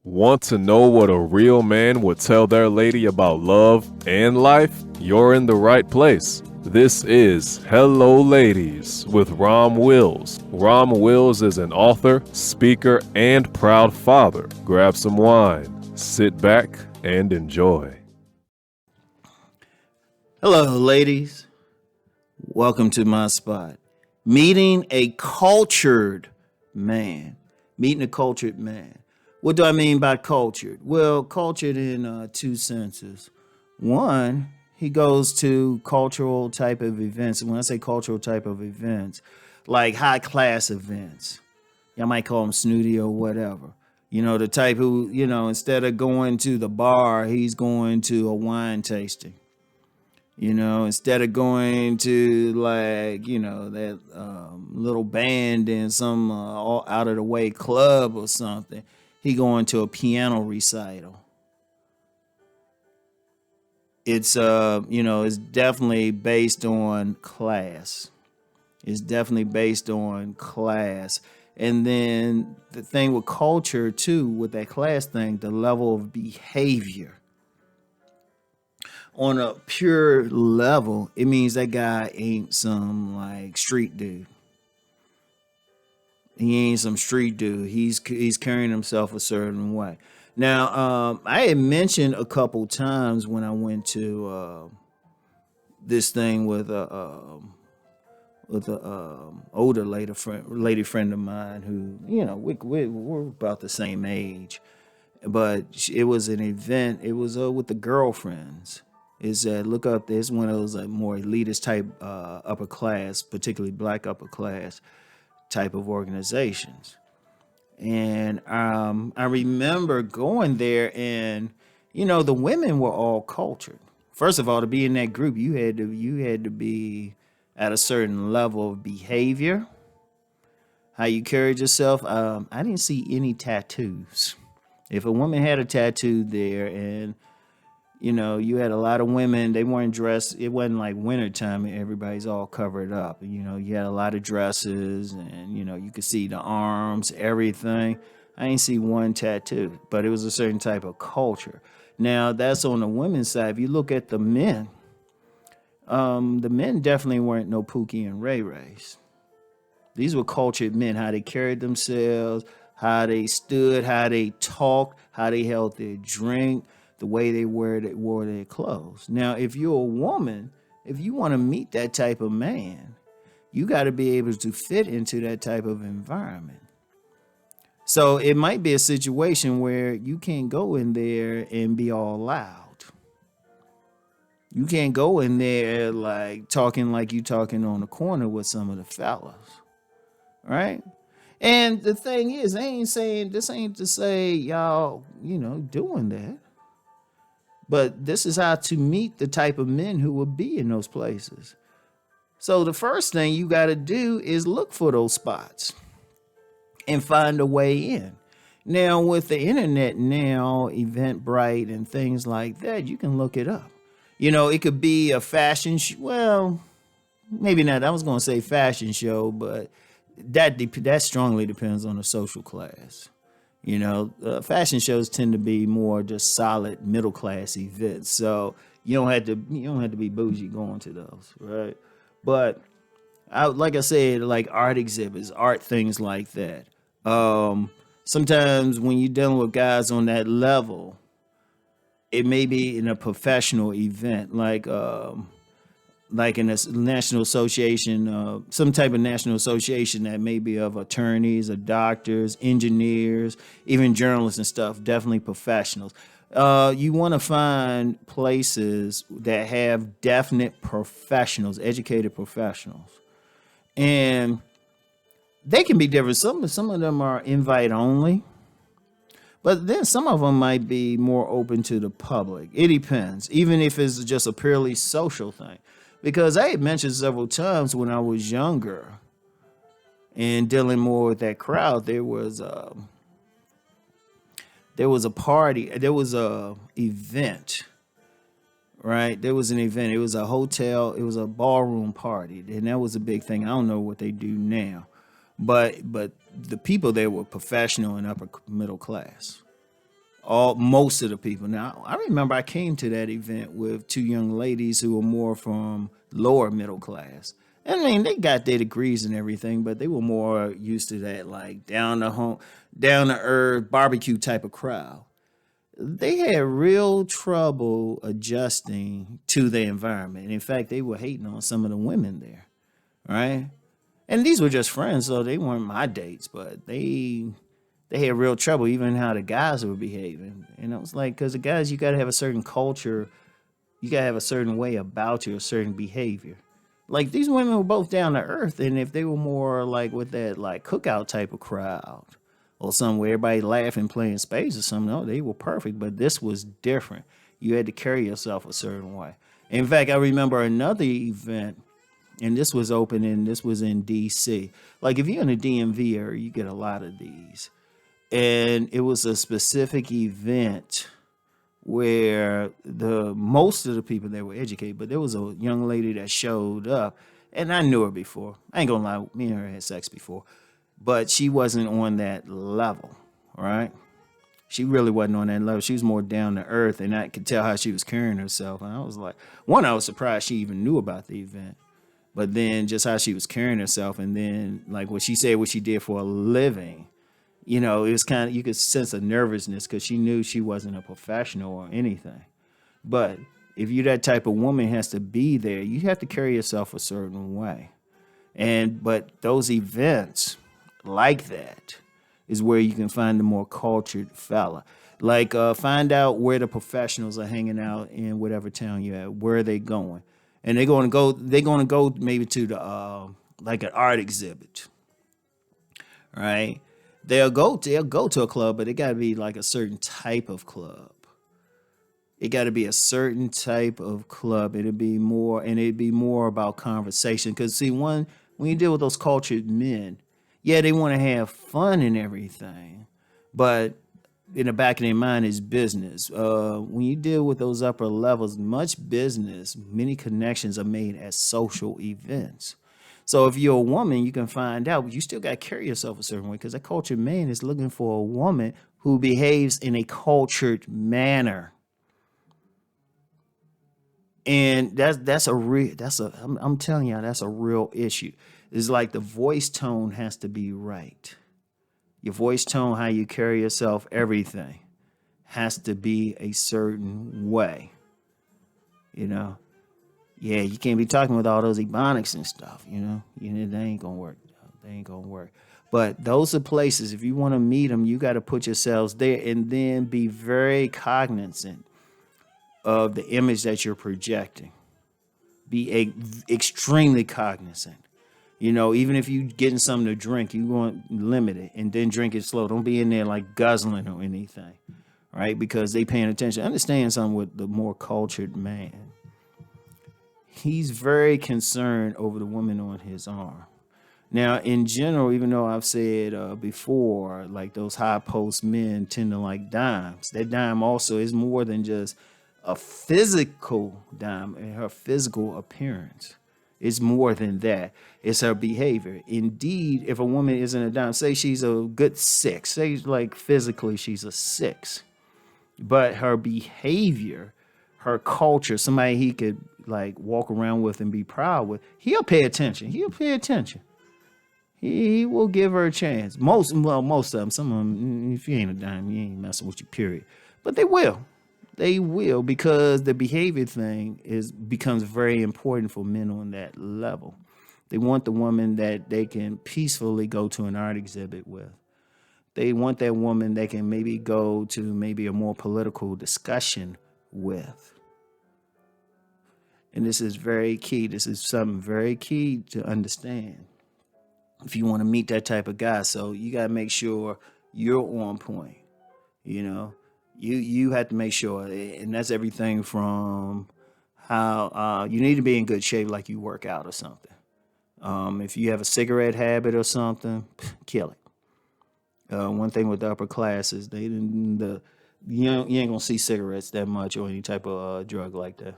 Want to know what a real man would tell their lady about love and life? You're in the right place. This is Hello Ladies with Rom Wills. Rom Wills is an author, speaker, and proud father. Grab some wine, sit back, and enjoy. Hello, ladies. Welcome to my spot. Meeting a cultured man. Meeting a cultured man. What do I mean by cultured? Well, cultured in two senses. One, he goes to cultural type of events. And when I say cultural type of events, like high class events, y'all might call them snooty or whatever. You know, the type who, instead of going to the bar, he's going to a wine tasting. Instead of going to that little band in some all out of the way club or something, he going to a piano recital. It's definitely based on class. It's definitely based on class. And then the thing with culture too, with that class thing, the level of behavior. On a pure level, it means that guy ain't some like street dude. He ain't some street dude. He's carrying himself a certain way. Now, I had mentioned a couple times when I went to this thing with a older lady friend of mine who we're about the same age, but it was an event. It was with the girlfriends. Is look up? There's one of those more elitist type upper class, particularly black upper class type of organizations. And I remember going there, and the women were all cultured. First of all, to be in that group, you had to be at a certain level of behavior, how you carried yourself. I didn't see any tattoos. If a woman had a tattoo there, and you had a lot of women, they weren't dressed. It wasn't like wintertime and everybody's all covered up. You had a lot of dresses, and, you could see the arms, everything. I ain't see one tattoo, but it was a certain type of culture. Now, that's on the women's side. If you look at the men definitely weren't no Pookie and Ray Rays. These were cultured men, how they carried themselves, how they stood, how they talked, how they held their drink, the way they wore their clothes. Now, if you're a woman, if you want to meet that type of man, you got to be able to fit into that type of environment. So it might be a situation where you can't go in there and be all loud. You can't go in there like you talking on the corner with some of the fellas, right? And the thing is, this ain't to say y'all, doing that. But this is how to meet the type of men who will be in those places. So the first thing you got to do is look for those spots and find a way in. Now, with the internet now, Eventbrite and things like that, you can look it up. It could be a fashion show. Well, maybe not. I was going to say fashion show, but that strongly depends on the social class. Fashion shows tend to be more just solid middle class events. So you don't have to be bougie going to those, right? But like I said, like art exhibits, art things like that. Sometimes when you're dealing with guys on that level, it may be in a professional event, like in a national association, some type of national association that may be of attorneys or doctors, engineers, even journalists and stuff, definitely professionals. You want to find places that have definite professionals, educated professionals. And they can be different. Some of them are invite only, but then some of them might be more open to the public. It depends, even if it's just a purely social thing. Because I had mentioned several times when I was younger and dealing more with that crowd, there was a party, there was a event, right? There was an event. It was a hotel, it was a ballroom party, and that was a big thing. I don't know what they do now, but the people there were professional and upper middle class. All most of the people. Now, I remember I came to that event with two young ladies who were more from lower middle class. I mean, they got their degrees and everything, but they were more used to that like down to earth barbecue type of crowd. They had real trouble adjusting to the environment. In fact, they were hating on some of the women there, right? And these were just friends, so they weren't my dates, but they had real trouble even how the guys were behaving. And it was like, because the guys, you got to have a certain culture, you got to have a certain way about you, a certain behavior. Like these women were both down to earth, and if they were more like with that like cookout type of crowd or somewhere, everybody laughing, playing spades or something, no, they were perfect. But this was different. You had to carry yourself a certain way. In fact, I remember another event, and this was open, and this was in D.C. Like if you're in the DMV area, you get a lot of these, and it was a specific event where the most of the people there were educated, but there was a young lady that showed up, and I knew her before. I ain't gonna lie, me and her had sex before, but she wasn't on that level, right? She really wasn't on that level. She was more down to earth, and I could tell how she was carrying herself. And I was like, one, I was surprised she even knew about the event, but then just how she was carrying herself, and then like what she said, what she did for a living. It was kind of, you could sense a nervousness because she knew she wasn't a professional or anything. But if you're that type of woman has to be there, you have to carry yourself a certain way. But those events like that is where you can find the more cultured fella. Like find out where the professionals are hanging out in whatever town you're at. Where are they going? And they're going to go. They're going to go maybe to the like an art exhibit, right? They'll go to a club, but it got to be like a certain type of club. It got to be a certain type of club. It'd be more about conversation. Because see, when you deal with those cultured men, yeah, they want to have fun and everything, but in the back of their mind is business. When you deal with those upper levels, much business, many connections are made at social events. So if you're a woman, you can find out, but you still got to carry yourself a certain way because a cultured man is looking for a woman who behaves in a cultured manner. And I'm telling you, that's a real issue. It's like the voice tone has to be right. Your voice tone, how you carry yourself, everything has to be a certain way. You know, yeah, you can't be talking with all those ebonics and stuff. They ain't gonna work. They ain't gonna work. But those are places. If you want to meet them, you got to put yourselves there, and then be very cognizant of the image that you're projecting. Extremely cognizant. Even if you getting something to drink, you want to limit it and then drink it slow. Don't be in there like guzzling or anything, right? Because they paying attention. Understand something with the more cultured man. He's very concerned over the woman on his arm. Now, in general, even though I've said before, like those high post men tend to like dimes, that dime also is more than just a physical dime and her physical appearance. It's more than that. It's her behavior. Indeed, if a woman isn't a dime, say she's a good 6, say like physically she's a 6, but her behavior, her culture, somebody he could like walk around with and be proud with, he'll pay attention. He will give her a chance. Most of them, some of them, if you ain't a dime, you ain't messing with you, period. But they will. They will, because the behavior thing becomes very important for men on that level. They want the woman that they can peacefully go to an art exhibit with. They want that woman they can maybe go to maybe a more political discussion with. And this is very key. This is something very key to understand if you want to meet that type of guy. So you got to make sure you're on point, You have to make sure, and that's everything from how you need to be in good shape, like you work out or something. If you have a cigarette habit or something, kill it. One thing with the upper classes, you ain't gonna see cigarettes that much or any type of drug like that.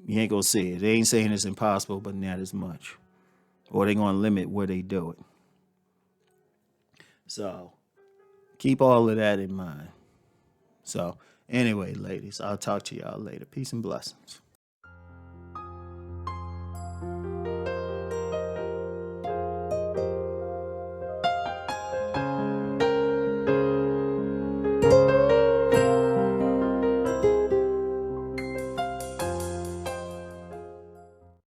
You ain't gonna see it. They ain't saying it's impossible, but not as much, or they gonna limit where they do it. So Keep all of that in mind. So, anyway, ladies, I'll talk to y'all later. Peace and blessings.